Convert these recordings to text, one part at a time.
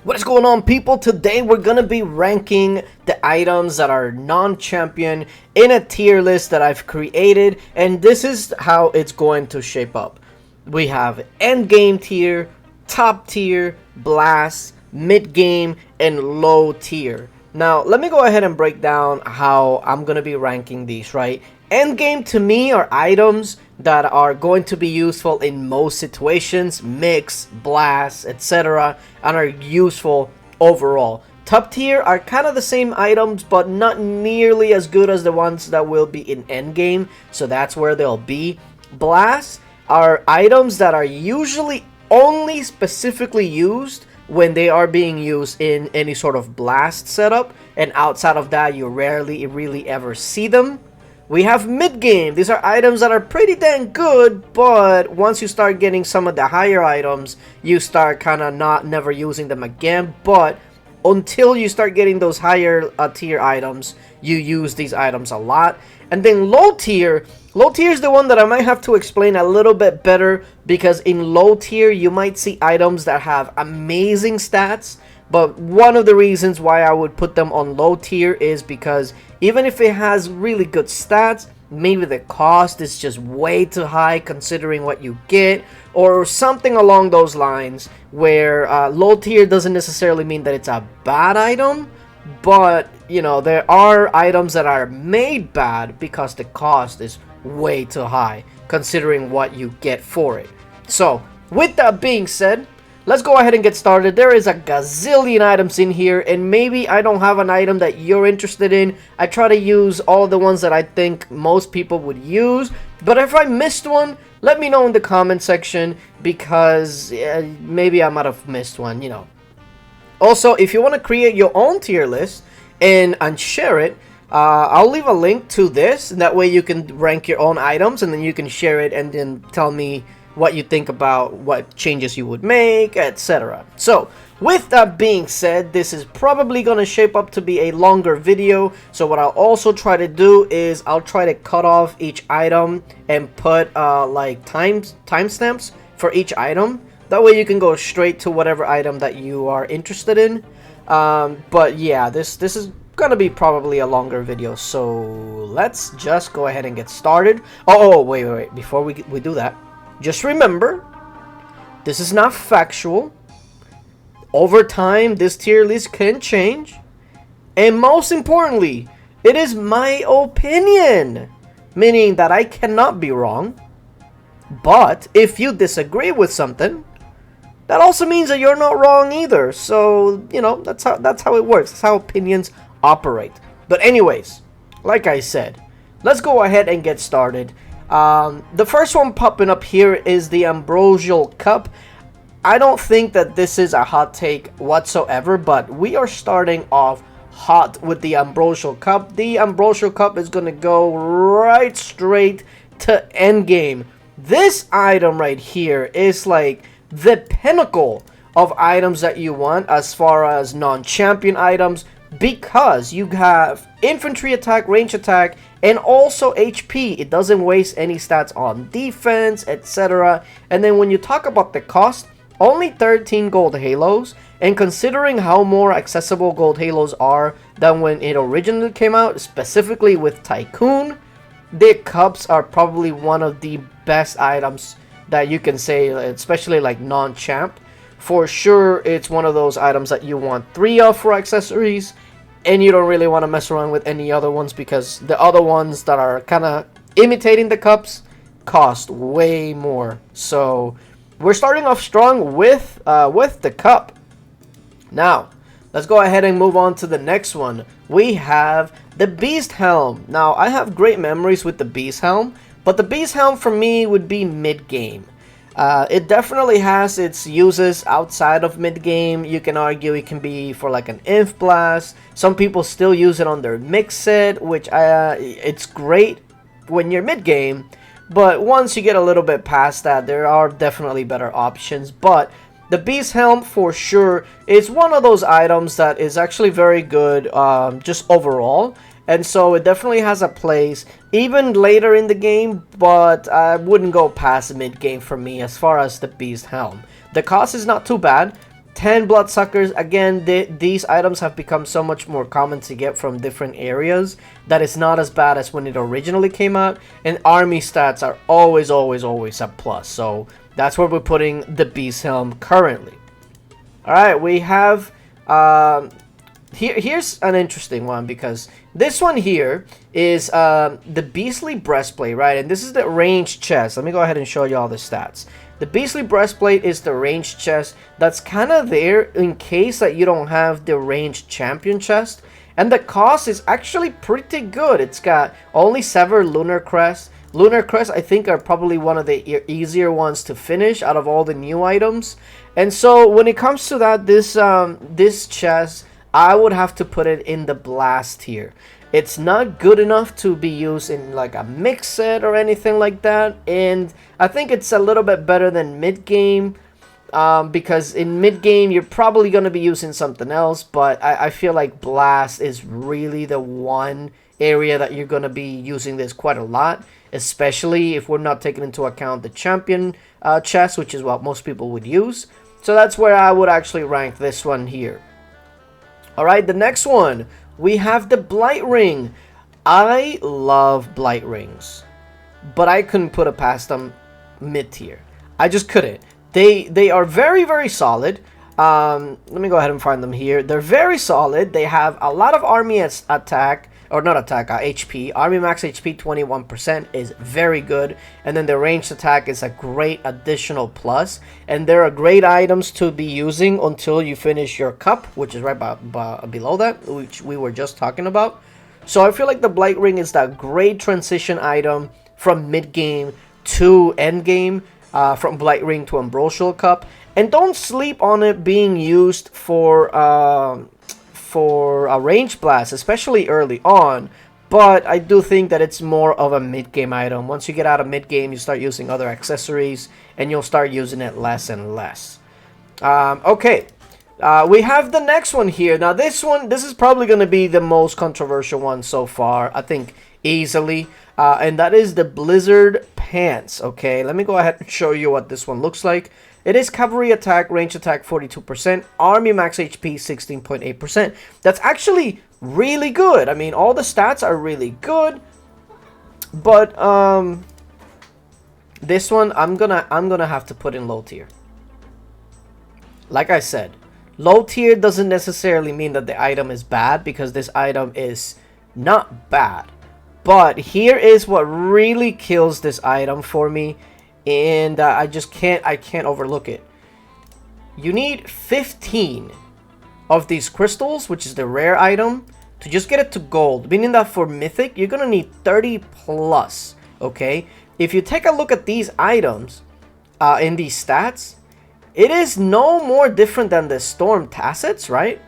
What is going on, people? Today we're gonna be ranking the items that are non-champion in a tier list that I've created, and this is how it's going to shape up. We have endgame tier, top tier, blast, mid game, and low tier. Now let me go ahead and break down how I'm gonna be ranking these, right? Endgame to me are items that are going to be useful in most situations, mix, blast, etc., and are useful overall. Top tier are kind of the same items, but not nearly as good as the ones that will be in endgame, so that's where they'll be. Blast are items that are usually only specifically used when they are being used in any sort of blast setup, and outside of that you rarely really ever see them. We have mid-game. These are items that are pretty dang good, but once you start getting some of the higher items, you start kind of never using them again. But until you start getting those higher tier items, you use these items a lot. And then low tier is the one that I might have to explain a little bit better, because in low tier you might see items that have amazing stats. But one of the reasons why I would put them on low tier is because even if it has really good stats, maybe the cost is just way too high considering what you get, or something along those lines, where low tier doesn't necessarily mean that it's a bad item, but you know, there are items that are made bad because the cost is way too high considering what you get for it. So with that being said, let's go ahead and get started. There is a gazillion items in here, and maybe I don't have an item that you're interested in. I try to use all the ones that I think most people would use, but if I missed one, let me know in the comment section, because maybe I might have missed one, you know. Also, if you want to create your own tier list and share it, I'll leave a link to this, and that way you can rank your own items, and then you can share it and then tell me what you think about what changes you would make, etc. So with that being said, this is probably going to shape up to be a longer video, so what I'll also try to do is I'll try to cut off each item and put like timestamps for each item. That way you can go straight to whatever item that you are interested in. But yeah, this is gonna be probably a longer video, so let's just go ahead and get started. Oh wait, before we do that, just remember, this is not factual. Over time, this tier list can change. And most importantly, it is my opinion. Meaning that I cannot be wrong. But if you disagree with something, that also means that you're not wrong either. So, you know, that's how it works. That's how opinions operate. But anyways, like I said, let's go ahead and get started. The first one popping up here is the Ambrosial Cup. I don't think that this is a hot take whatsoever, but we are starting off hot with the Ambrosial Cup. The Ambrosial Cup is going to go right straight to endgame. This item right here is like the pinnacle of items that you want as far as non-champion items, because you have infantry attack, range attack, and also HP. It doesn't waste any stats on defense, etc. And then when you talk about the cost, only 13 gold halos, and considering how more accessible gold halos are than when it originally came out, specifically with Tycoon, the cups are probably one of the best items that you can say, especially like non-champ. For sure, it's one of those items that you want 3 of for accessories, and you don't really want to mess around with any other ones, because the other ones that are kind of imitating the cups cost way more. So we're starting off strong with the cup. Now let's go ahead and move on to the next one. We have the Beast Helm. Now I have great memories with the Beast Helm, but the Beast Helm for me would be mid-game. It definitely has its uses outside of mid-game. You can argue it can be for like an Inf Blast. Some people still use it on their mix set, which it's great when you're mid-game. But once you get a little bit past that, there are definitely better options. But the Beast Helm for sure is one of those items that is actually very good just overall. And so it definitely has a place even later in the game, but I wouldn't go past mid-game for me as far as the Beast Helm. The cost is not too bad. 10 Bloodsuckers. Again, these items have become so much more common to get from different areas that it's not as bad as when it originally came out. And army stats are always a plus. So that's where we're putting the Beast Helm currently. Alright, we have... Here's an interesting one, because this one here is the Beastly Breastplate, right? And this is the ranged chest. Let me go ahead and show you all the stats. The Beastly Breastplate is the ranged chest that's kind of there in case that you don't have the ranged champion chest. And the cost is actually pretty good. It's got only 7 Lunar Crest. Lunar Crest, I think, are probably one of the easier ones to finish out of all the new items. And so when it comes to that, this chest, I would have to put it in the blast tier. It's not good enough to be used in like a mix set or anything like that. And I think it's a little bit better than mid-game. Because in mid-game, you're probably going to be using something else. But I feel like blast is really the one area that you're going to be using this quite a lot. Especially if we're not taking into account the champion chest, which is what most people would use. So that's where I would actually rank this one here. Alright, the next one, we have the Blight Ring. I love Blight Rings, but I couldn't put it past them mid-tier. I just couldn't. They are very solid. Let me go ahead and find them here. They're very solid. They have a lot of army attack, or not attack, HP. Army max HP 21% is very good. And then the ranged attack is a great additional plus. And they're great items to be using until you finish your cup, which is right below that, which we were just talking about. So I feel like the Blight Ring is that great transition item from mid-game to end-game. From Blight Ring to Ambrosial Cup. And don't sleep on it being used for a range blast, especially early on. But I do think that it's more of a mid-game item. Once you get out of mid-game, you start using other accessories, and you'll start using it less and less. Okay, we have the next one here. Now this is probably going to be the most controversial one so far, I think, easily. And that is the Blizzard Pants. Okay, let me go ahead and show you what this one looks like. It is cavalry attack, range attack 42%, army max HP 16.8%. That's actually really good. I mean, all the stats are really good. But this one I'm gonna have to put in low tier. Like I said, low tier doesn't necessarily mean that the item is bad, because this item is not bad. But here is what really kills this item for me. And I can't overlook it. You need 15 of these crystals, which is the rare item, to just get it to gold. Meaning that for mythic, you're gonna need 30 plus. Okay, if you take a look at these items in these stats, it is no more different than the Storm Tassets, right?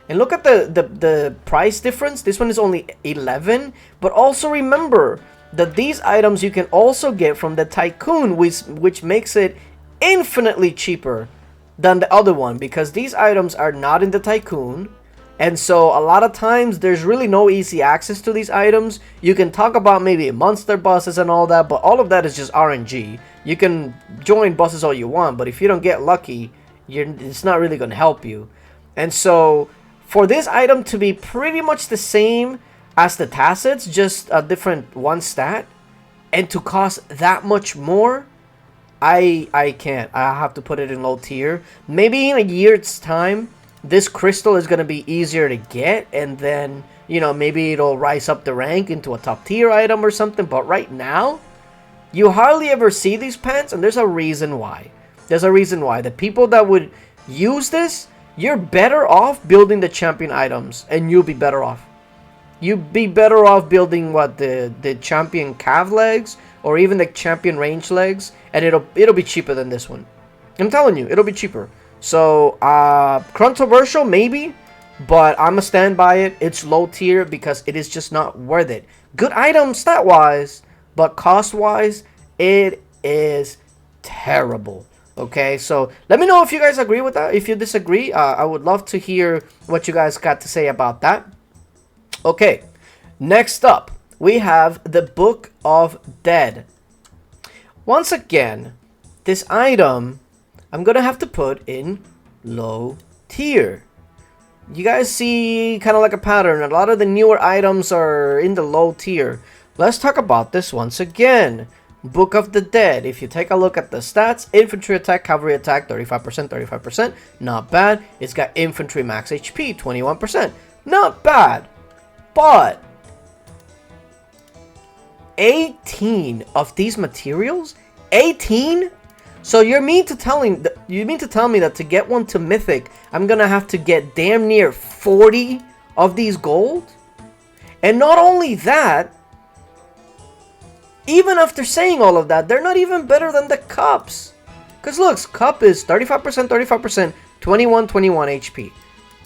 And look at the price difference. This one is only 11, but also remember that these items you can also get from the Tycoon, which makes it infinitely cheaper than the other one, because these items are not in the Tycoon. And so a lot of times there's really no easy access to these items. You can talk about maybe monster bosses and all that, but all of that is just RNG. You can join bosses all you want, but if you don't get lucky, it's not really going to help you. And so for this item to be pretty much the same as the Tassets, just a different one stat, and to cost that much more, I can't. I have to put it in low tier. Maybe in a year's time, this crystal is going to be easier to get, and then, you know, maybe it'll rise up the rank into a top tier item or something. But right now, you hardly ever see these pants, and there's a reason why. There's a reason why. The people that would use this, you're better off building the champion items, and you'll be better off. You'd be better off building what the champion cav legs, or even the champion range legs, and it'll be cheaper than this one. I'm telling you, it'll be cheaper. So controversial maybe, but I'ma stand by it. It's low tier because it is just not worth it. Good item stat wise, but cost wise, it is terrible. Okay, so let me know if you guys agree with that. If you disagree, I would love to hear what you guys got to say about that. Okay, next up, we have the Book of Dead. Once again, this item, I'm going to have to put in low tier. You guys see kind of like a pattern. A lot of the newer items are in the low tier. Let's talk about this once again. Book of the Dead. If you take a look at the stats, infantry attack, cavalry attack, 35%, 35%. Not bad. It's got infantry max HP, 21%. Not bad. But 18 of these materials? 18? So you mean to tell me that to get one to Mythic, I'm gonna have to get damn near 40 of these gold? And not only that, even after saying all of that, they're not even better than the cups. Because look, cup is 35%, 35%, 21, 21 HP.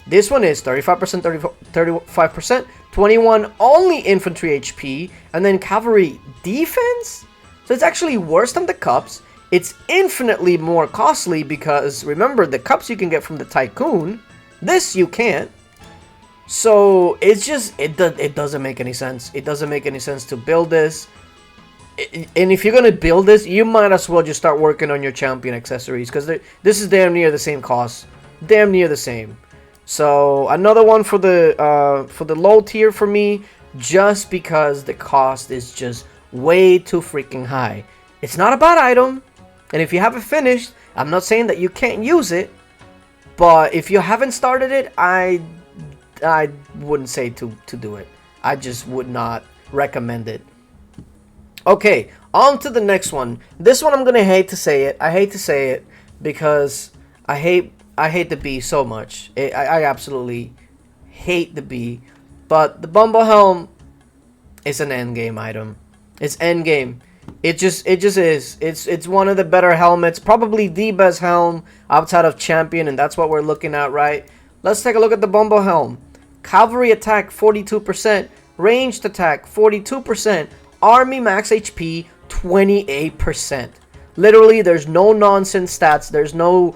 This one is 35%, 35%, 21 only infantry HP, and then cavalry defense? So it's actually worse than the cups. It's infinitely more costly because, remember, the cups you can get from the Tycoon. This you can't. So it's just, it doesn't make any sense. It doesn't make any sense to build this. And if you're going to build this, you might as well just start working on your champion accessories, because this is damn near the same cost. Damn near the same. So another one for the low tier for me, just because the cost is just way too freaking high. It's not a bad item, and if you haven't finished, I'm not saying that you can't use it, but if you haven't started it, I wouldn't say to do it. I just would not recommend it. Okay, on to the next one. This one I'm gonna hate to say it. I hate to say it because I hate the bee so much. I absolutely hate the bee. But the Bumblehelm is an endgame item. It's endgame. It just is. It's one of the better helmets. Probably the best helm outside of Champion, and that's what we're looking at, right? Let's take a look at the Bumblehelm. Cavalry attack 42%, ranged attack 42%, army max HP 28%. Literally, there's no nonsense stats. There's no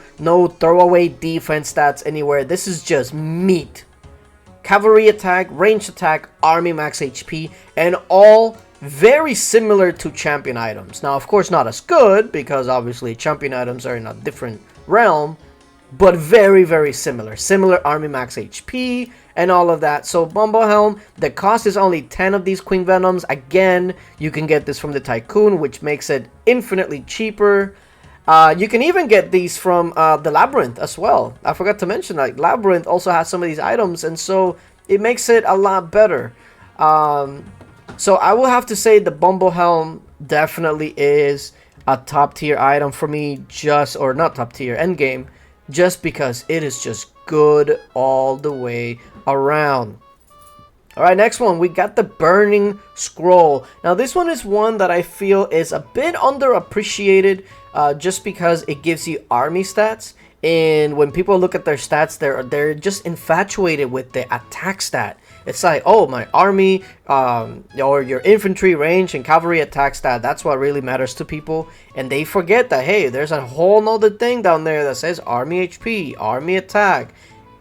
throwaway defense stats anywhere. This is just meat. Cavalry attack, ranged attack, army max HP, and all very similar to champion items. Now, of course, not as good, because obviously champion items are in a different realm, but very, very similar. Similar army max HP and all of that. So Bumblehelm, the cost is only 10 of these Queen Venoms. Again, you can get this from the Tycoon, which makes it infinitely cheaper. You can even get these from the Labyrinth as well. I forgot to mention, like, Labyrinth also has some of these items, and so it makes it a lot better. So I will have to say the Bumblehelm definitely is a top tier item for me, or not top tier, endgame, just because it is just good all the way around. Alright, next one, we got the Burning Scroll. Now this one is one that I feel is a bit underappreciated, just because it gives you army stats, and when people look at their stats, they're just infatuated with the attack stat. It's like, oh, my army, or your infantry, range, and cavalry attack stat, that's what really matters to people. And they forget that, hey, there's a whole nother thing down there that says army HP, army attack,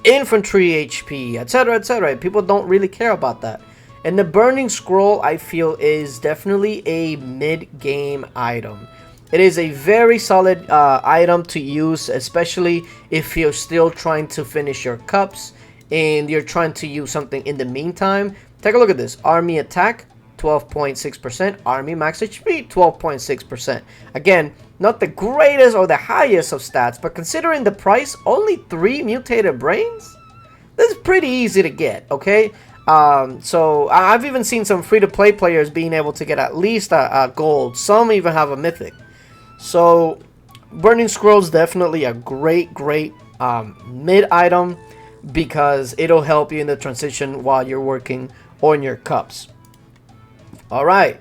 infantry HP, etc., etc. People don't really care about that. And the Burning Scroll, I feel, is definitely a mid-game item. It is a very solid item to use, especially if you're still trying to finish your cups and you're trying to use something in the meantime. Take a look at this. Army attack 12.6%, army max HP 12.6%. Again, not the greatest or the highest of stats, but considering the price, only 3 mutated brains? This is pretty easy to get, okay? So I've even seen some free-to-play players being able to get at least a gold. Some even have a mythic. So Burning Scroll is definitely a great mid item, because it'll help you in the transition while you're working on your cups. Alright,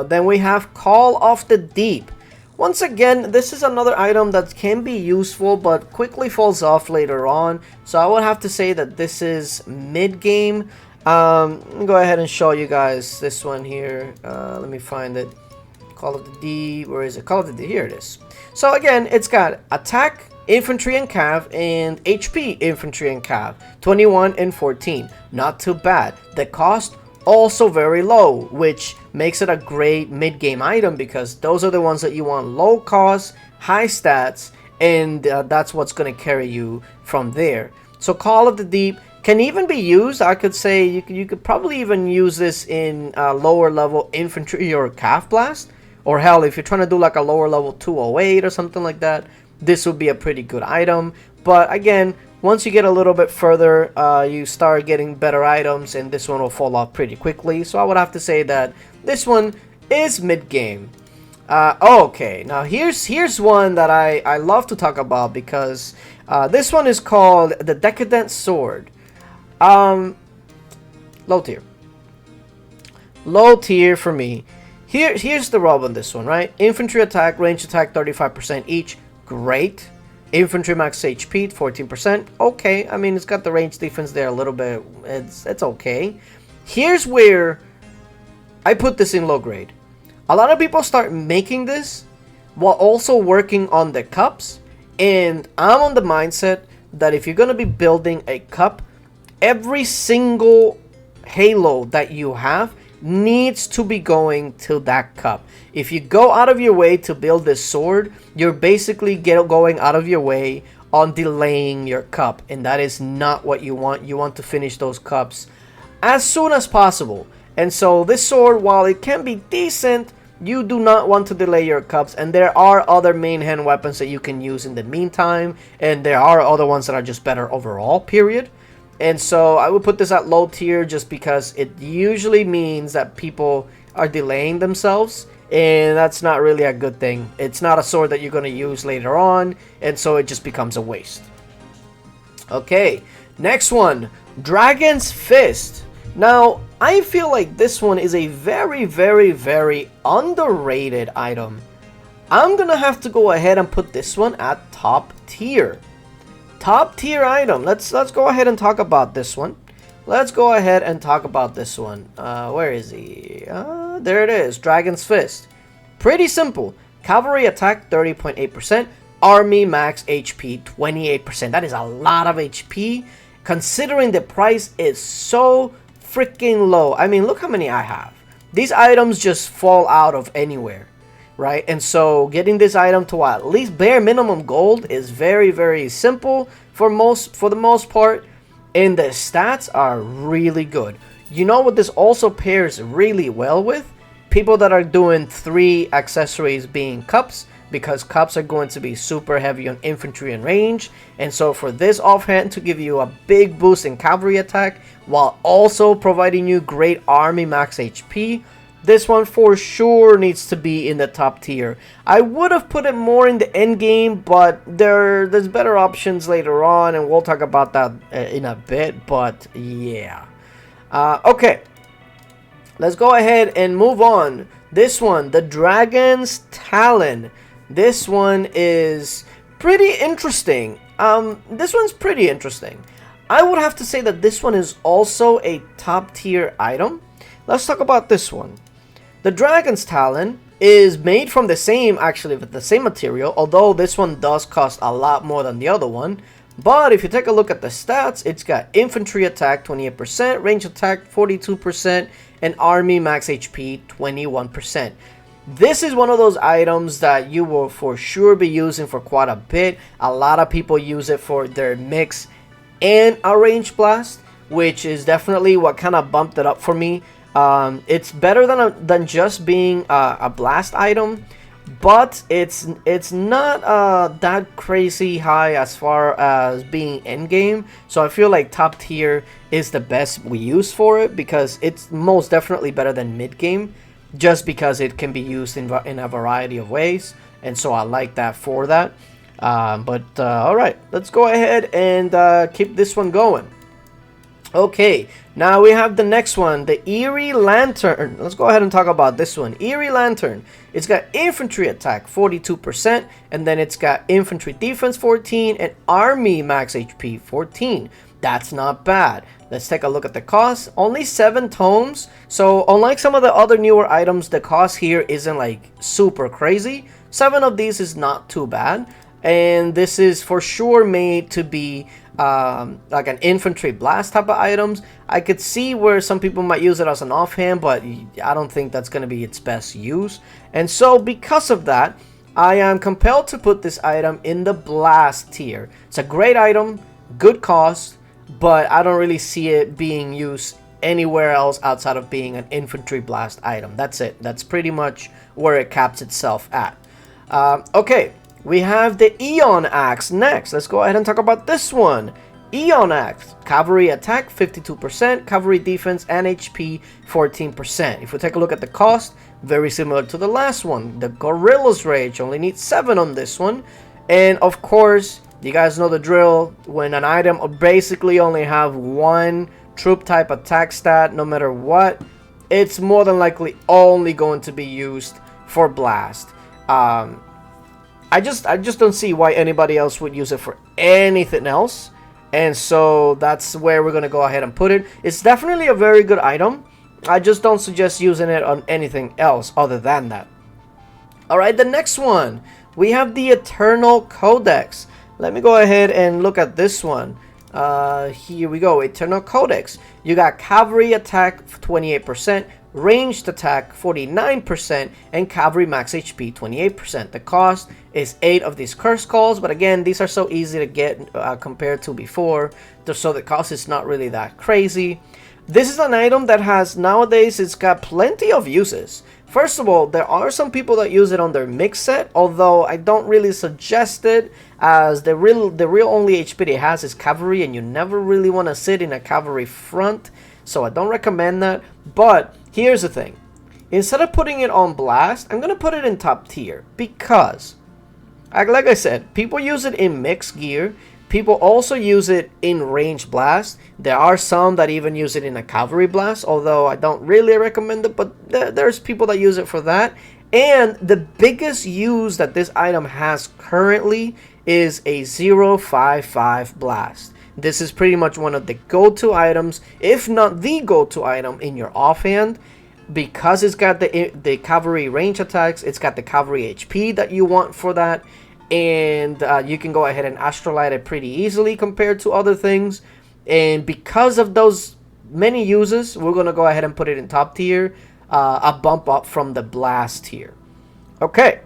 then we have Call of the Deep. Once again, this is another item that can be useful but quickly falls off later on. So I would have to say that this is mid-game. Let me go ahead and show you guys this one here. Let me find it. Call of the Deep, where is it? Call of the Deep, here it is. So again, it's got attack, infantry and cav, and HP infantry and cav, 21 and 14. Not too bad. The cost also very low, which makes it a great mid-game item, because those are the ones that you want: low cost, high stats, and that's what's going to carry you from there. So Call of the Deep can even be used. I could say you could probably even use this in lower level infantry or Calf Blast, or hell, if you're trying to do like a lower level 208 or something like that, this would be a pretty good item. But again, once you get a little bit further, you start getting better items, and this one will fall off pretty quickly. So I would have to say that this one is mid-game. Okay, now here's one that I love to talk about, because this one is called the Decadent Sword. Low tier. Low tier for me. Here's the rub on this one, right? Infantry attack, range attack 35% each. Great. Infantry max HP 14%. Okay, I mean, it's got the range defense there a little bit. It's okay. Here's where I put this in low grade. A lot of people start making this while also working on the cups, and I'm on the mindset that if you're going to be building a cup, every single halo that you have needs to be going to that cup. If you go out of your way to build this sword, you're basically going out of your way on delaying your cup, and that is not what you want. You want to finish those cups as soon as possible. And so this sword, while it can be decent, you do not want to delay your cups, and there are other main hand weapons that you can use in the meantime, and there are other ones that are just better overall, period. And so I would put this at low tier just because it usually means that people are delaying themselves, and that's not really a good thing. It's not a sword that you're going to use later on, and so it just becomes a waste. Okay, next one, Dragon's Fist. Now, I feel like this one is a very, very, very underrated item. I'm going to have to go ahead and put this one at top tier. Top tier item. Let's go ahead and talk about this one. Let's go ahead and talk about this one. Where is he? There it is. Dragon's Fist. Pretty simple. Cavalry attack 30.8%. Army max HP 28%. That is a lot of HP, considering the price is so freaking low. I mean, look how many I have. These items just fall out of anywhere, right? And so getting this item to at least bare minimum gold is very, very simple for the most part, and the stats are really good. You know what this also pairs really well with? People that are doing 3 accessories being cups, because cups are going to be super heavy on infantry and range. And so for this offhand to give you a big boost in cavalry attack while also providing you great army max HP, this one for sure needs to be in the top tier. I would have put it more in the end game, but there's better options later on, and we'll talk about that in a bit. But yeah, okay, let's go ahead and move on. This one, the Dragon's Talon. This one is pretty interesting. This one's pretty interesting. I would have to say that this one is also a top tier item. Let's talk about this one. The Dragon's Talon is made from the same material, although this one does cost a lot more than the other one. But if you take a look at the stats, it's got infantry attack 28%, range attack 42%, and army max HP 21%. This is one of those items that you will for sure be using for quite a bit. A lot of people use it for their mix and a range blast, which is definitely what kind of bumped it up for me. It's better than just being a blast item, but it's not that crazy high as far as being end game. So I feel like top tier is the best we use for it, because it's most definitely better than mid game, just because it can be used in a variety of ways, and so I like that for that. Alright, let's go ahead and keep this one going. Okay, now we have the next one, the Eerie Lantern. Let's go ahead and talk about this one. Eerie Lantern. It's got infantry attack 42%, and then it's got infantry defense 14, and army max HP 14. That's not bad. Let's take a look at the cost. Only 7 tomes. So unlike some of the other newer items, the cost here isn't like super crazy. 7 of these is not too bad. And this is for sure made to be like an infantry blast type of items. I could see where some people might use it as an offhand, but I don't think that's going to be its best use. And so because of that, I am compelled to put this item in the Blast tier. It's a great item, good cost, but I don't really see it being used anywhere else outside of being an infantry blast item. That's it. That's pretty much where it caps itself at. Okay, we have the Eon Axe next. Let's go ahead and talk about this one. Eon Axe, cavalry attack 52%, cavalry defense and HP 14%. If we take a look at the cost, very similar to the last one. The Gorilla's Rage only needs 7 on this one. And of course, you guys know the drill. When an item basically only have one troop type attack stat, no matter what, it's more than likely only going to be used for blast. I just don't see why anybody else would use it for anything else. And so that's where we're going to go ahead and put it. It's definitely a very good item. I just don't suggest using it on anything else other than that. Alright, the next one. We have the Eternal Codex. Let me go ahead and look at this one. Here we go. Eternal Codex. You got cavalry attack 28%, ranged attack 49%, and cavalry max HP 28%. The cost is 8 of these curse calls, but again, these are so easy to get compared to before, so the cost is not really that crazy. This is an item that has, nowadays, it's got plenty of uses. First of all, there are some people that use it on their mix set, although I don't really suggest it, as the real only HP it has is cavalry, and you never really want to sit in a cavalry front, so I don't recommend that. But here's the thing. Instead of putting it on blast, I'm going to put it in top tier, because, like I said, people use it in mixed gear. People also use it in range blast. There are some that even use it in a cavalry blast, although I don't really recommend it, but there's people that use it for that. And the biggest use that this item has currently is a 0.55 blast. This is pretty much one of the go-to items, if not the go-to item in your offhand, because it's got the cavalry range attacks, it's got the cavalry HP that you want for that, and you can go ahead and astrolight it pretty easily compared to other things. And because of those many uses, we're going to go ahead and put it in top tier, a bump up from the blast tier. Okay,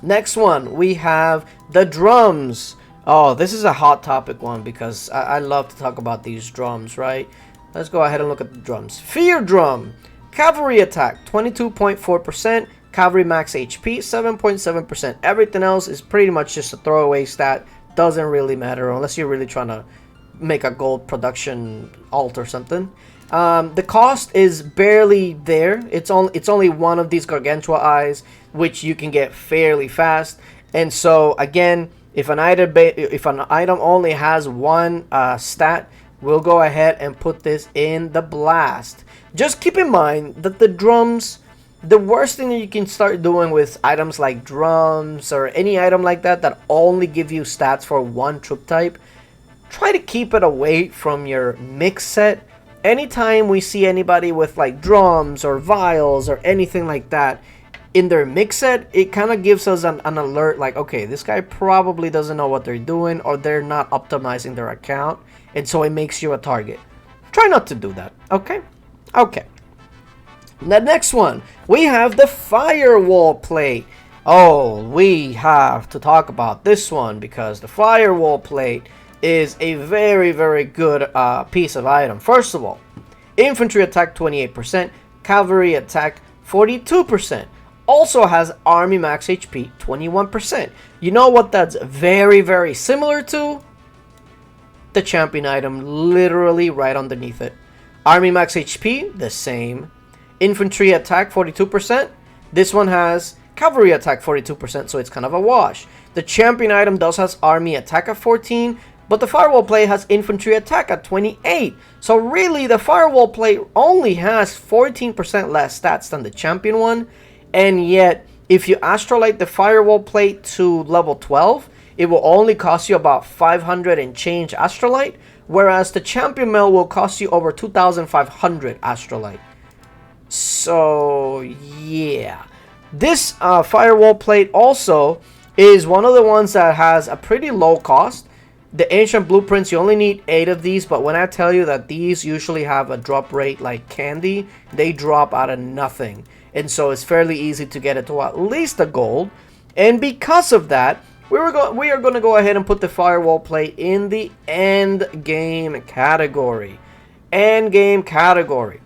next one, we have the drums. Oh, this is a hot topic one, because I love to talk about these drums, right? Let's go ahead and look at the drums. Fear Drum, cavalry attack 22.4%, cavalry max HP 7.7%. Everything else is pretty much just a throwaway stat. Doesn't really matter unless you're really trying to make a gold production alt or something. The cost is barely there. It's only one of these Gargantua eyes, which you can get fairly fast. And so again, if an item only has one stat, we'll go ahead and put this in the blast. Just keep in mind that the drums, the worst thing that you can start doing with items like drums or any item like that that only give you stats for one troop type, try to keep it away from your mix set. Anytime we see anybody with like drums or vials or anything like that in their mix set, it kind of gives us an alert like, okay, this guy probably doesn't know what they're doing, or they're not optimizing their account, and so it makes you a target. Try not to do that, okay? Okay. The next one, we have the Firewall Plate. Oh, we have to talk about this one, because the Firewall Plate is a very, very good piece of item. First of all, infantry attack 28%, cavalry attack 42%. Also has army max HP 21%. You know what that's very, very similar to? The champion item, literally right underneath it. Army max HP, the same. Infantry attack 42%. This one has cavalry attack 42%, so it's kind of a wash. The champion item does has army attack at 14, but the Firewall Plate has infantry attack at 28. So really, the Firewall Plate only has 14% less stats than the champion one. And yet, if you astrolight the Firewall Plate to level 12, it will only cost you about 500 and change astrolight, whereas the champion mail will cost you over 2,500 astrolight. So yeah, this Firewall Plate also is one of the ones that has a pretty low cost. The ancient blueprints, you only need 8 of these, but when I tell you that these usually have a drop rate like candy, they drop out of nothing. And so it's fairly easy to get it to at least a gold. And because of that, we are going to go ahead and put the Firewall Plate in the end game category. End game category.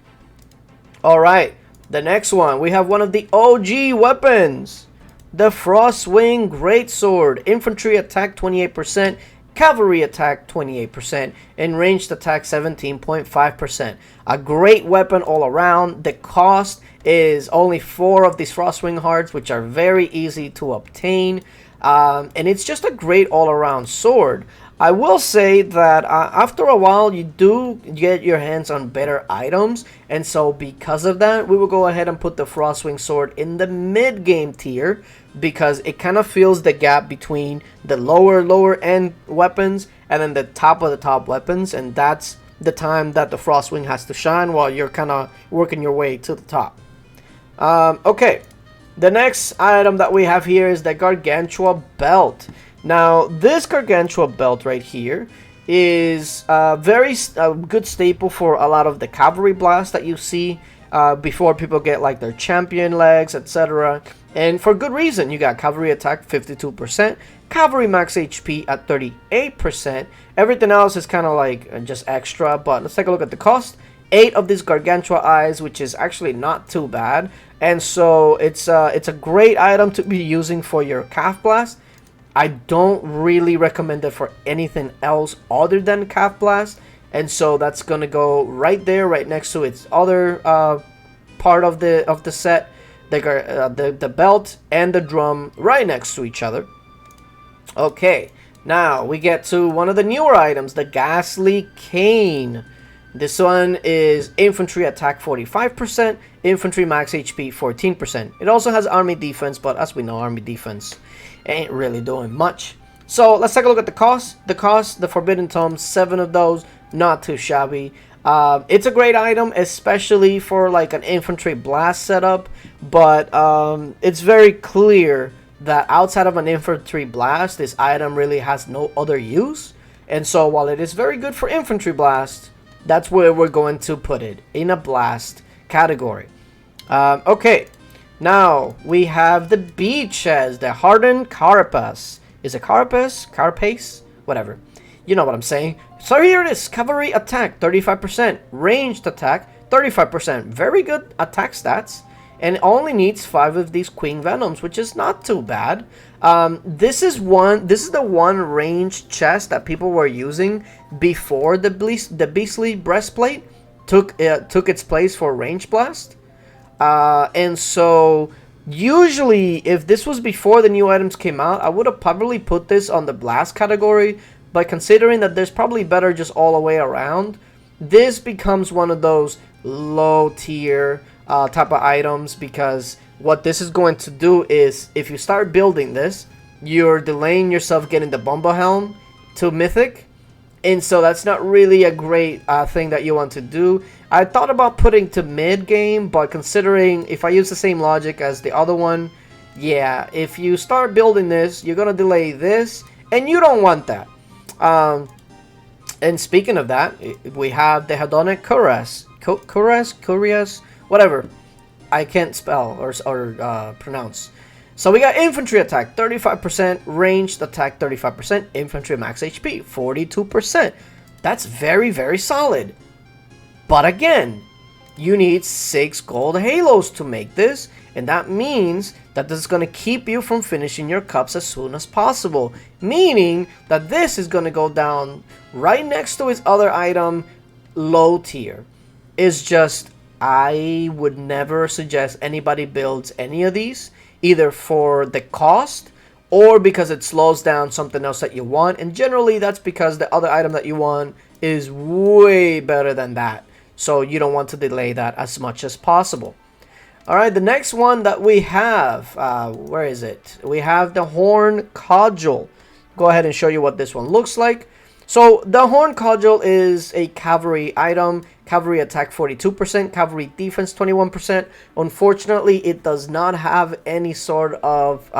Alright, the next one, we have one of the OG weapons. The Frostwing Greatsword. Infantry attack 28%, cavalry attack 28%, and ranged attack 17.5%. A great weapon all around. The cost is only 4 of these Frostwing hearts, which are very easy to obtain. And it's just a great all-around sword. I will say that after a while you do get your hands on better items, and so because of that we will go ahead and put the Frostwing sword in the mid-game tier, because it kind of fills the gap between the lower end weapons and then the top of the top weapons, and that's the time that the Frostwing has to shine while you're kind of working your way to the top. Okay, the next item that we have here is the Gargantua belt. Now, this Gargantua belt right here is a very good staple for a lot of the cavalry blasts that you see before people get like their champion legs, etc. And for good reason. You got cavalry attack 52%, cavalry max HP at 38%. Everything else is kind of like just extra, but let's take a look at the cost. 8 of these Gargantua eyes, which is actually not too bad. And so it's a great item to be using for your calf blast. I don't really recommend it for anything else other than Calf Blast, and so that's gonna go right there, right next to its other part of the set, the belt and the drum right next to each other. Okay, now we get to one of the newer items, the Ghastly Cane. This one is infantry attack 45%, infantry max HP 14%. It also has army defense, but as we know, army defense ain't really doing much. So let's take a look at the cost. The Forbidden Tome, 7 of those, not too shabby. It's a great item, especially for like an infantry blast setup, but it's very clear that outside of an infantry blast, this item really has no other use. And so while it is very good for infantry blast, that's where we're going to put it, in a blast category. Okay, now we have the beachheads, the Hardened Carapace. Is it Carapace? Carapace? Whatever. You know what I'm saying. So here it is, cavalry attack 35%, ranged attack 35%. Very good attack stats. And it only needs 5 of these Queen Venoms, which is not too bad. This is the one ranged chest that people were using before the Beastly Breastplate took its place for range blast. And so usually if this was before the new items came out, I would have probably put this on the blast category, but considering that there's probably better just all the way around, this becomes one of those low tier type of items, because what this is going to do is, if you start building this, you're delaying yourself getting the Bumblehelm to Mythic, and so that's not really a great thing that you want to do. I thought about putting to mid game, but considering if I use the same logic as the other one, yeah, if you start building this, you're gonna delay this, and you don't want that. And speaking of that, we have the Hedonic Cuirass, whatever. I can't spell or pronounce. So we got infantry attack 35%, ranged attack 35%, infantry max HP 42%. That's very, very solid. But again, you need 6 gold halos to make this, and that means that this is going to keep you from finishing your cups as soon as possible. Meaning that this is going to go down right next to its other item, low tier. It's just, I would never suggest anybody builds any of these, either for the cost or because it slows down something else that you want. And generally that's because the other item that you want is way better than that. So you don't want to delay that as much as possible. Alright, the next one that we have, where is it? We have the Horn Cudgel. Go ahead and show you what this one looks like. So the Horn Cudgel is a cavalry item. Cavalry attack 42%, cavalry defense 21%. Unfortunately, it does not have any sort of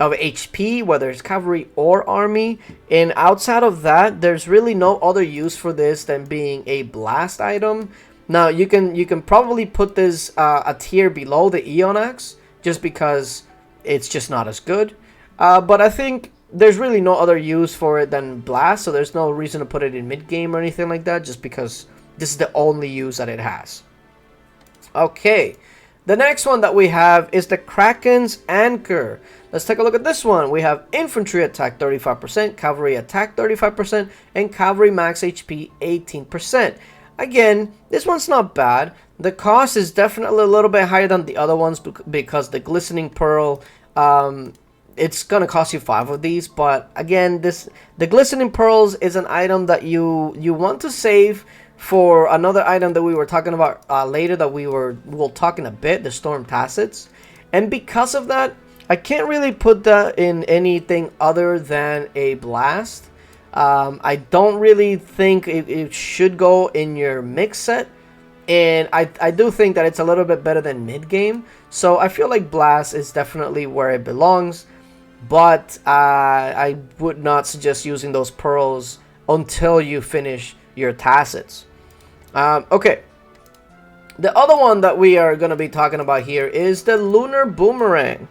HP, whether it's cavalry or army. And outside of that, there's really no other use for this than being a blast item. Now you can probably put this a tier below the Eon Axe, just because it's just not as good. But I think there's really no other use for it than Blast, so there's no reason to put it in mid-game or anything like that, just because this is the only use that it has. Okay, the next one that we have is the Krakens Anchor. Let's take a look at this one. We have Infantry Attack 35%, Cavalry Attack 35%, and Cavalry Max HP 18%. Again, this one's not bad. The cost is definitely a little bit higher than the other ones because the Glistening Pearl, it's gonna cost you 5 of these. But again, the Glistening Pearls is an item that you want to save for another item that we were talking about later, that we'll talk in a bit, the Storm Tassets. And because of that, I can't really put that in anything other than a Blast. I don't really think it should go in your mix set, and I do think that it's a little bit better than mid-game, so I feel like Blast is definitely where it belongs, but I would not suggest using those pearls until you finish your Tassets. Okay, the other one that we are going to be talking about here is the Lunar Boomerang.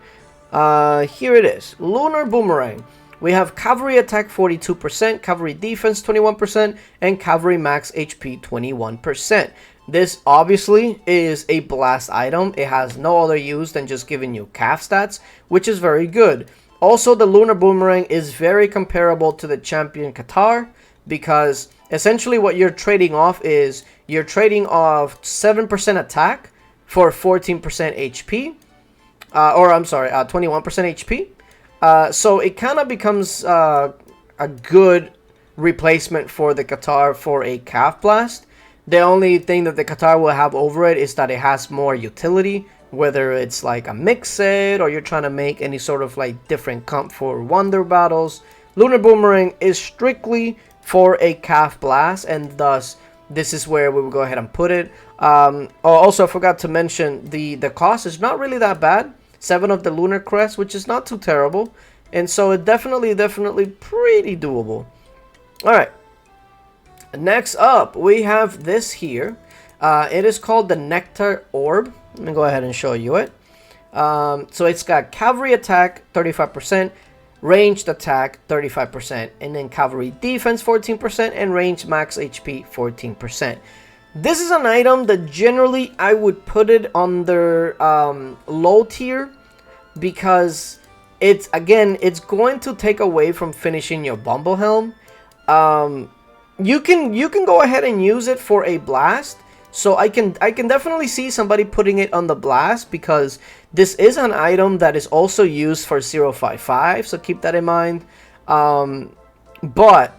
Here it is, Lunar Boomerang. We have Cavalry Attack 42%, Cavalry Defense 21%, and Cavalry Max HP 21%. This obviously is a Blast item. It has no other use than just giving you calf stats, which is very good. Also, the Lunar Boomerang is very comparable to the Champion Qatar, because essentially what you're trading off is you're trading off 7% attack for 14% HP. Or I'm sorry, 21% HP. So it kind of becomes a good replacement for the Qatar for a calf blast. The only thing that the Qatar will have over it is that it has more utility, whether it's like a mix set or you're trying to make any sort of like different comp for wonder battles. Lunar Boomerang is strictly for a calf blast, and thus this is where we will go ahead and put it. Also, I forgot to mention the cost is not really that bad. 7 of the Lunar Crest, which is not too terrible, and so it definitely pretty doable. Alright, next up we have this here. It is called the Nectar Orb. Let me go ahead and show you it. So it's got Cavalry Attack 35%, Ranged Attack 35%, and then Cavalry Defense 14%, and Range Max HP 14%. This is an item that generally I would put it under low tier, because it's going to take away from finishing your Bumblehelm. You can go ahead and use it for a Blast. So I can definitely see somebody putting it on the Blast, because this is an item that is also used for 055, so keep that in mind. But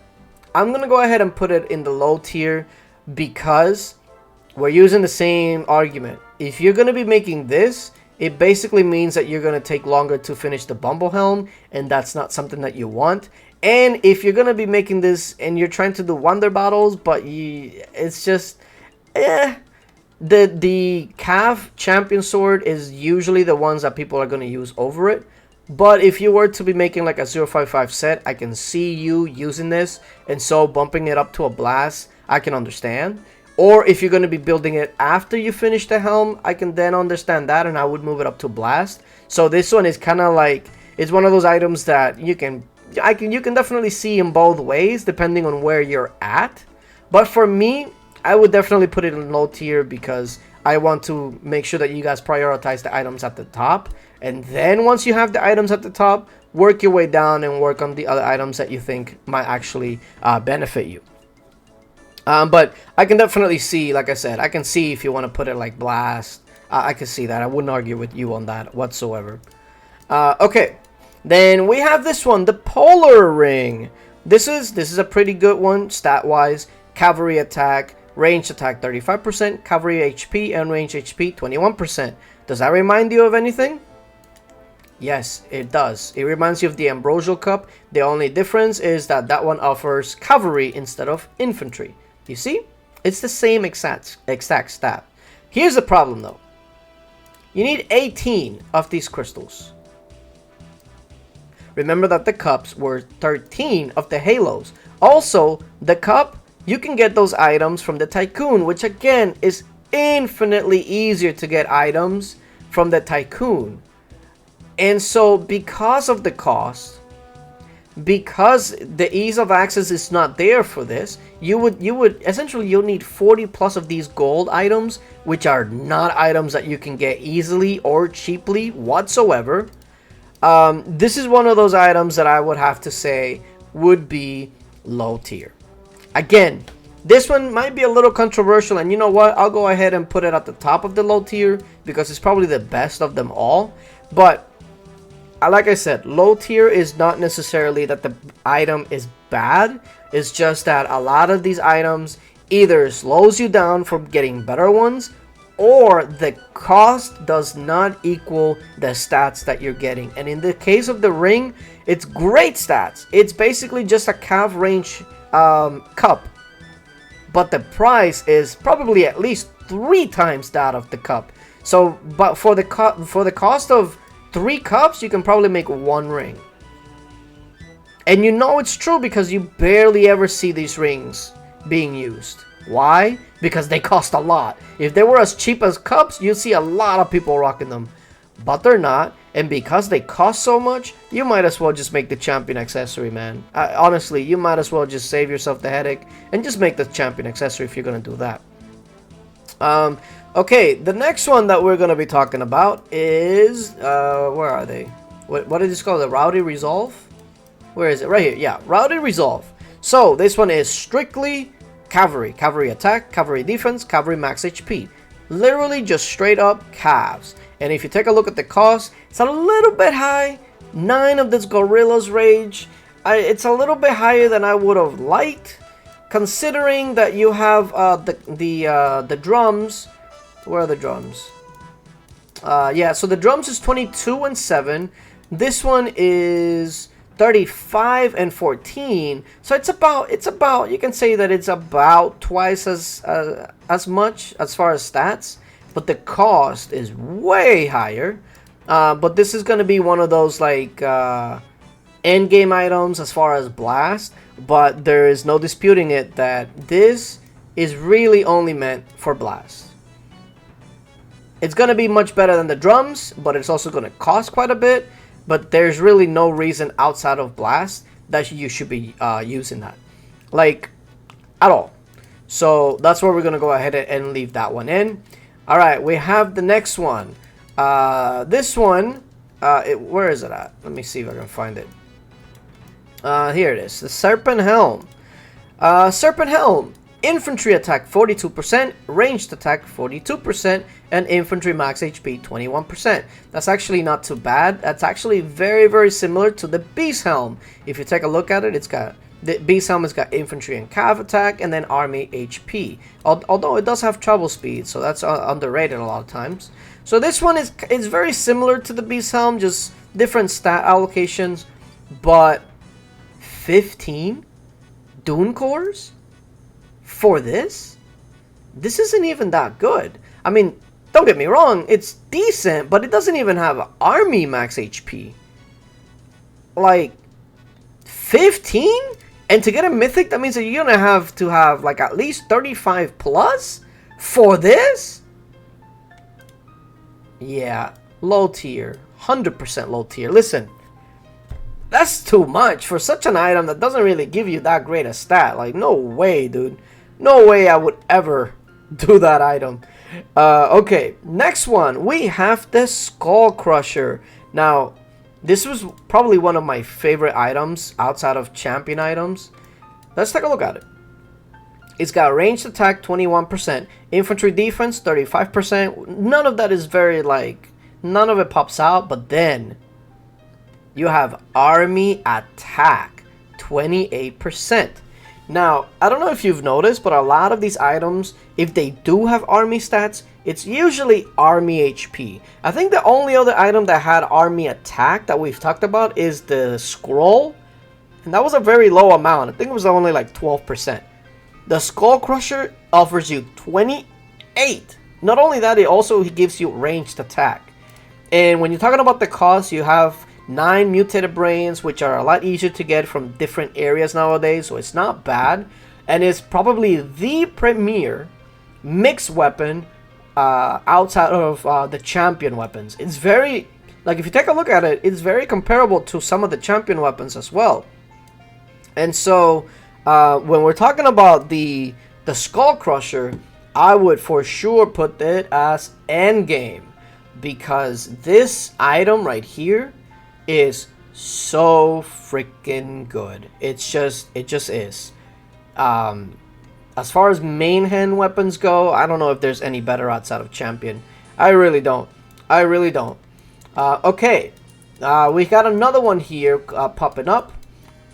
I'm gonna go ahead and put it in the low tier, because we're using the same argument. If you're going to be making this, it basically means that you're going to take longer to finish the Bumblehelm, and that's not something that you want. And if you're going to be making this and you're trying to do wonder battles, but it's just, the calf champion sword is usually the ones that people are going to use over it. But if you were to be making like a 055 set, I can see you using this, and so bumping it up to a Blast, I can understand. Or if you're going to be building it after you finish the helm, I can then understand that, and I would move it up to Blast. So this one is kind of like, it's one of those items that you can definitely see in both ways depending on where you're at. But for me, I would definitely put it in low tier, because I want to make sure that you guys prioritize the items at the top, and then once you have the items at the top, work your way down and work on the other items that you think might actually benefit you. But I can definitely see, like I said, I can see if you want to put it like Blast. I can see that. I wouldn't argue with you on that whatsoever. Okay, then we have this one, the Polar Ring. This is a pretty good one stat-wise. Cavalry Attack, Range Attack 35%, Cavalry HP, and Range HP 21%. Does that remind you of anything? Yes, it does. It reminds you of the Ambrosial Cup. The only difference is that that one offers Cavalry instead of Infantry. You see? It's the same exact stat. Here's the problem though. You need 18 of these crystals. Remember that the cups were 13 of the halos. Also, the cup, you can get those items from the Tycoon, which again is infinitely easier to get items from the Tycoon. And so because of the cost, because the ease of access is not there for this, you would essentially, you'll need 40 plus of these gold items, which are not items that you can get easily or cheaply whatsoever. This is one of those items that I would have to say would be low tier. Again, this one might be a little controversial, and you know what, I'll go ahead and put it at the top of the low tier because it's probably the best of them all. But like I said, low tier is not necessarily that the item is bad. It's just that a lot of these items either slows you down from getting better ones, or the cost does not equal the stats that you're getting. And in the case of the ring, it's great stats. It's basically just a calf range cup, but the price is probably at least 3 times that of the cup. So, but for the cost of 3 cups, you can probably make 1 ring. And you know it's true because you barely ever see these rings being used. Why? Because they cost a lot. If they were as cheap as cups, you'd see a lot of people rocking them. But they're not. And because they cost so much, you might as well just make the champion accessory, man. Honestly, you might as well just save yourself the headache and just make the champion accessory if you're going to do that. Okay, the next one that we're going to be talking about is, where are they? What is this called? The Rowdy Resolve? Where is it? Right here. Yeah, Rowdy Resolve. So, this one is strictly cavalry. Cavalry attack, cavalry defense, cavalry max HP. Literally just straight up calves. And if you take a look at the cost, it's a little bit high. 9 of this Gorilla's Rage. It's a little bit higher than I would have liked, considering that you have the drums. Where are the drums? Yeah, so the drums is 22 and 7. This one is 35 and 14. So it's about you can say that it's about twice as much as far as stats, but the cost is way higher. But this is going to be one of those like end game items as far as blast, but there is no disputing it that this is really only meant for blast. It's going to be much better than the drums, but it's also going to cost quite a bit. But there's really no reason outside of blast that you should be using that. Like, at all. So, that's where we're going to go ahead and leave that one in. Alright, we have the next one. This one, where is it at? Let me see if I can find it. Here it is. The Serpent Helm. Serpent Helm. Infantry attack 42%, ranged attack 42%, and infantry max HP 21%. That's actually not too bad. That's actually very, very similar to the Beast Helm. If you take a look at it, it's got the Beast Helm has got infantry and cav attack, and then army HP. Although it does have travel speed, so that's underrated a lot of times. So this one is very similar to the Beast Helm, just different stat allocations, but 15 Dune cores for this isn't even that good. I mean, don't get me wrong, it's decent, but it doesn't even have army max HP. Like 15? And to get a mythic, that means that you're gonna have to have like at least 35 plus for this? Yeah, low tier, 100% low tier. Listen, that's too much for such an item that doesn't really give you that great a stat. Like, no way, dude. No way I would ever do that item. Okay, next one. We have the Skullcrusher. Now, this was probably one of my favorite items outside of champion items. Let's take a look at it. It's got ranged attack 21%, infantry defense 35%. None of that is very like, none of it pops out, but then you have army attack 28%. Now, I don't know if you've noticed, but a lot of these items, if they do have army stats, it's usually army HP. I think the only other item that had army attack that we've talked about is the scroll, and that was a very low amount. I think it was only like 12%. The Skullcrusher offers you 28. Not only that, it also gives you ranged attack. And when you're talking about the cost, you have 9 mutated brains, which are a lot easier to get from different areas nowadays, so it's not bad. And it's probably the premier mixed weapon outside of the champion weapons. It's very Like, if you take a look at it, it's very comparable to some of the champion weapons as well. And so, when we're talking about the Skullcrusher, I would for sure put it as endgame, because this item right here is so freaking good. It just is. As far as main hand weapons go, I don't know if there's any better outside of champion. I really don't. Okay, we got another one here popping up.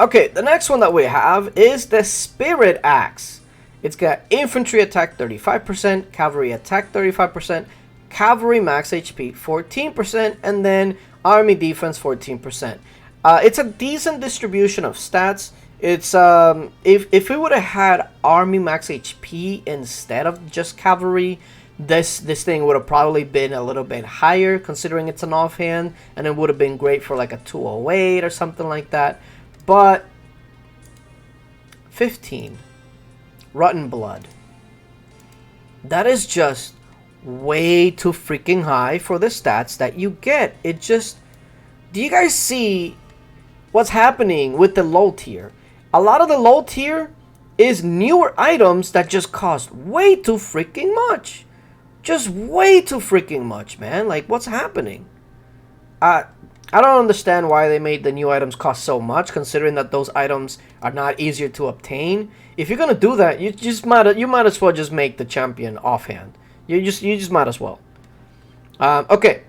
Okay, the next one that we have is the Spirit Axe. It's got infantry attack 35%, cavalry attack 35%, cavalry max HP 14%, and then army defense 14%. It's a decent distribution of stats. It's if we would have had army max HP instead of just cavalry, this thing would have probably been a little bit higher, considering it's an offhand, and it would have been great for like a 208 or something like that. But 15 Rotten Blood, that is just way too freaking high for the stats that you get. It just, do you guys see what's happening with the low tier? A lot of the low tier is newer items that just cost way too freaking much. Just way too freaking much, man. Like, what's happening? I don't understand why they made the new items cost so much, considering that those items are not easier to obtain. If you're gonna do that, you might as well just make the champion offhand. You just might as well. Okay.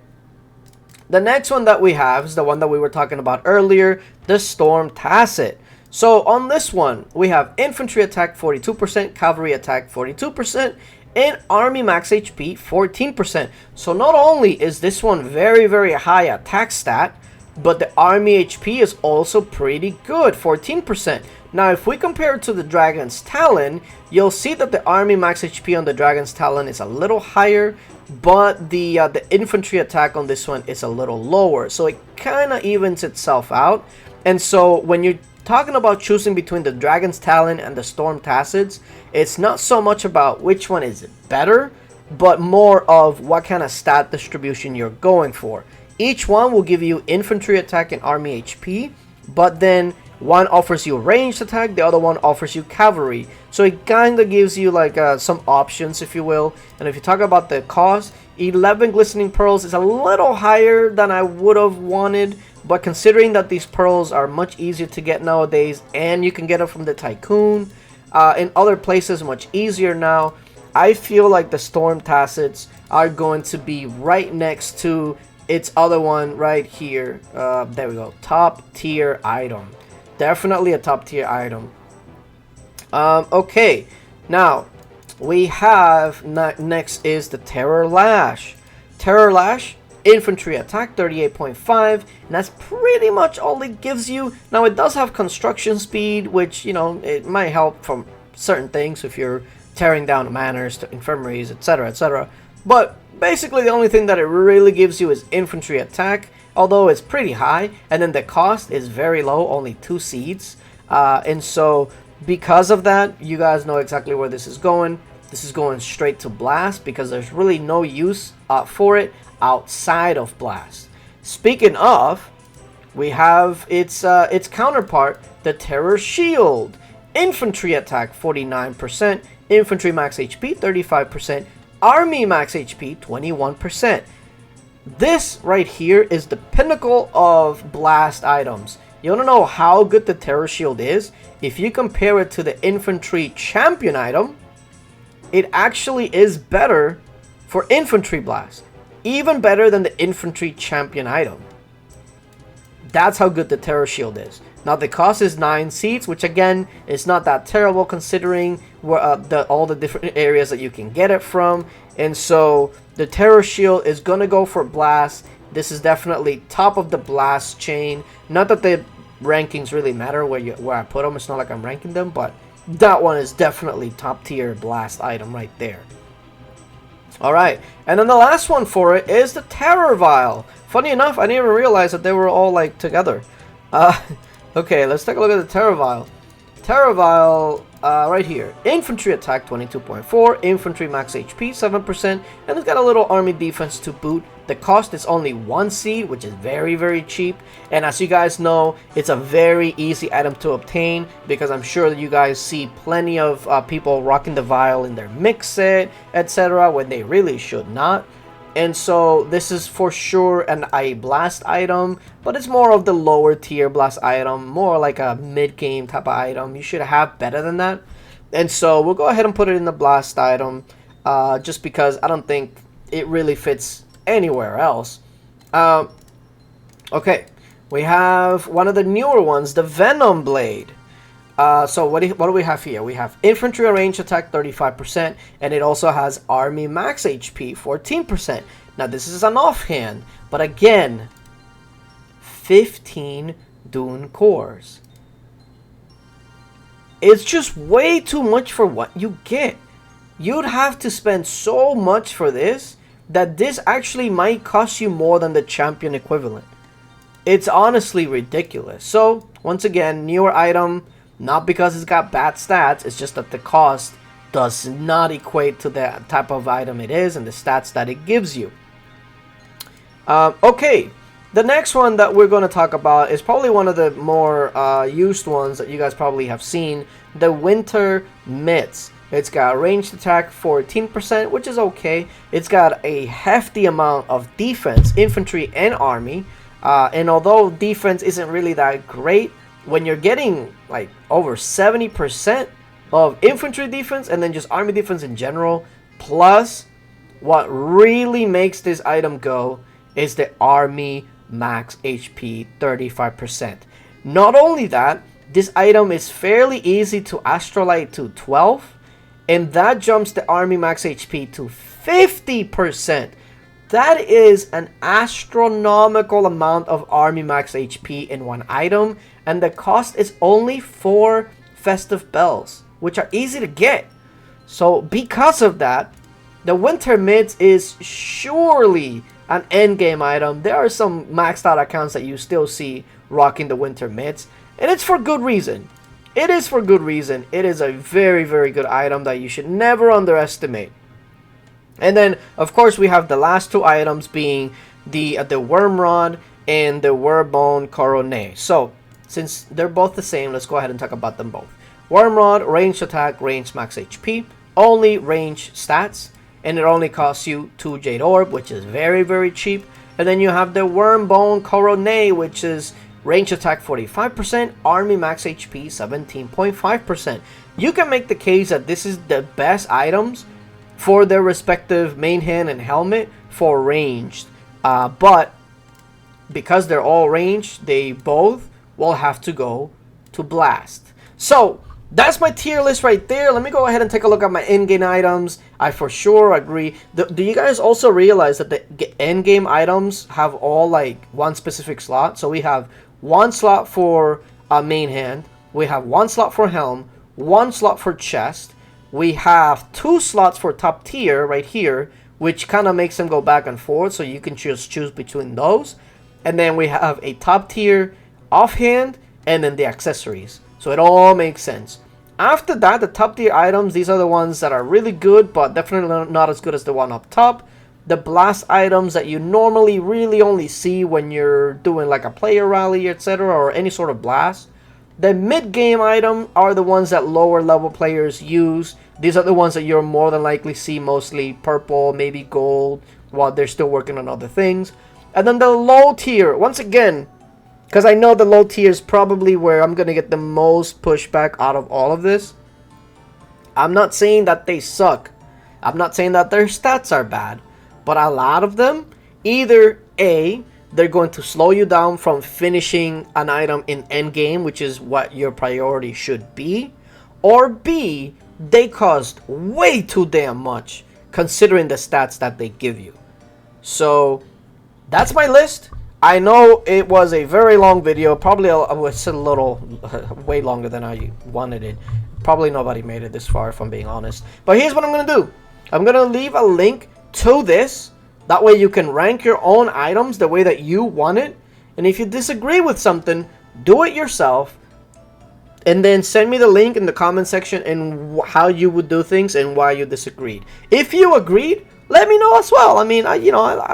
The next one that we have is the one that we were talking about earlier, the Storm Tasset. So on this one, we have infantry attack 42%, cavalry attack 42%, and army max HP 14%. So not only is this one very, very high attack stat, but the army HP is also pretty good, 14%. Now if we compare it to the Dragon's Talon, you'll see that the army max HP on the Dragon's Talon is a little higher, but the infantry attack on this one is a little lower. So it kind of evens itself out. And so when you're talking about choosing between the Dragon's Talon and the Storm Tassets, it's not so much about which one is better, but more of what kind of stat distribution you're going for. Each one will give you infantry attack and army HP, but then one offers you ranged attack, the other one offers you cavalry. So it kind of gives you like some options, if you will. And if you talk about the cost, 11 glistening pearls is a little higher than I would have wanted, but considering that these pearls are much easier to get nowadays, and you can get them from the Tycoon, in other places much easier now, I feel like the Storm Tassets are going to be right next to its other one right here. There we go, top tier item. Definitely a top tier item. Okay, now we have next is the Terror Lash. Terror Lash, infantry attack 38.5, and that's pretty much all it gives you. Now it does have construction speed, which, you know, it might help from certain things if you're tearing down manors to infirmaries, etc, etc. But basically the only thing that it really gives you is infantry attack, although it's pretty high, and then the cost is very low, only 2 seeds. And so because of that, you guys know exactly where this is going. This is going straight to Blast, because there's really no use for it outside of Blast. Speaking of, we have its counterpart, the Terror Shield. Infantry attack 49%, infantry max HP 35%, army max HP 21%. This right here is the pinnacle of Blast items. You want to know how good the Terror Shield is? If you compare it to the infantry champion item, it actually is better for infantry blast. Even better than the infantry champion item. That's how good the Terror Shield is. Now the cost is 9 seats, which again is not that terrible considering where, all the different areas that you can get it from. And so the Terror Shield is going to go for Blast. This is definitely top of the Blast chain. Not that the rankings really matter where I put them. It's not like I'm ranking them, but that one is definitely top tier Blast item right there. Alright, and then the last one for it is the Terror Vial. Funny enough, I didn't even realize that they were all like together. Okay, let's take a look at the Terror Vial. Terror Vial right here, infantry attack 22.4, infantry max HP 7%, and it's got a little army defense to boot. The cost is only 1 seed, which is very, very cheap. And as you guys know, it's a very easy item to obtain because I'm sure that you guys see plenty of people rocking the Vial in their mix set, etc., when they really should not. And so this is for sure a blast item, but it's more of the lower tier blast item, more like a mid-game type of item. You should have better than that. And so we'll go ahead and put it in the blast item, just because I don't think it really fits anywhere else. Okay, we have one of the newer ones, the Venom Blade. So what do we have here? We have infantry range attack 35%, and it also has army max HP 14%. Now this is an offhand, but again, 15 Dune cores. It's just way too much for what you get. You'd have to spend so much for this that this actually might cost you more than the champion equivalent. It's honestly ridiculous. So once again, newer item. Not because it's got bad stats, it's just that the cost does not equate to the type of item it is and the stats that it gives you. Okay, the next one that we're going to talk about is probably one of the more used ones that you guys probably have seen, the Winter Mitts. It's got ranged attack 14%, which is okay. It's got a hefty amount of defense, infantry, and army. And although defense isn't really that great, when you're getting like over 70% of infantry defense and then just army defense in general, plus what really makes this item go is the army max HP 35%. Not only that, this item is fairly easy to astrolight to 12, and that jumps the army max HP to 50%. That is an astronomical amount of army max HP in one item, and the cost is only 4 festive bells, which are easy to get. So because of that, the Winter Mitts is surely an endgame item. There are some maxed out accounts that you still see rocking the Winter Mitts, and it's for good reason. It is for good reason. It is a very, very good item that you should never underestimate. And then, of course, we have the last two items being the Wyrm Rod and the Wyrmbone Coronet. So, since they're both the same, let's go ahead and talk about them both. Wyrm Rod, range attack, range max HP, only range stats, and it only costs you 2 Jade Orb, which is very, very cheap. And then you have the Wyrmbone Coronet, which is range attack 45%, army max HP 17.5%. You can make the case that this is the best items for their respective main hand and helmet for ranged. But because they're all ranged, they both will have to go to blast. So that's my tier list right there. Let me go ahead and take a look at my endgame items. I for sure agree. Do you guys also realize that the endgame items have all like one specific slot? So we have one slot for main hand, we have one slot for helm, one slot for chest, we have 2 slots for top tier right here, which kind of makes them go back and forth, so you can just choose between those. And then we have a top tier offhand, and then the accessories. So it all makes sense. After that, the top tier items, these are the ones that are really good, but definitely not as good as the one up top. The blast items that you normally really only see when you're doing like a player rally, etc., or any sort of blast. The mid-game item are the ones that lower level players use. These are the ones that you're more than likely see mostly purple, maybe gold, while they're still working on other things. And then the low tier, once again, because I know the low tier is probably where I'm going to get the most pushback out of all of this. I'm not saying that they suck. I'm not saying that their stats are bad. But a lot of them, either A, they're going to slow you down from finishing an item in endgame, which is what your priority should be. Or B, they cost way too damn much considering the stats that they give you. So that's my list. I know it was a very long video. Probably was a little way longer than I wanted it. Probably nobody made it this far, if I'm being honest. But here's what I'm going to do. I'm going to leave a link to this. That way you can rank your own items the way that you want it. And if you disagree with something, do it yourself. And then send me the link in the comment section and how you would do things and why you disagreed. If you agreed, let me know as well. I mean, I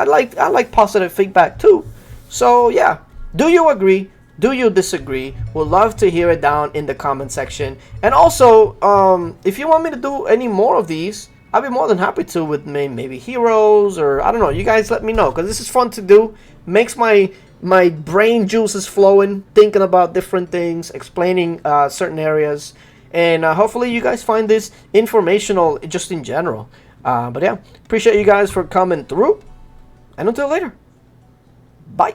like positive feedback too. So yeah, do you agree? Do you disagree? Would love to hear it down in the comment section. And also, if you want me to do any more of these, I'd be more than happy to with maybe heroes or I don't know. You guys let me know because this is fun to do. Makes my brain juices flowing, thinking about different things, explaining certain areas, and hopefully you guys find this informational just in general. But yeah, appreciate you guys for coming through, and until later, bye.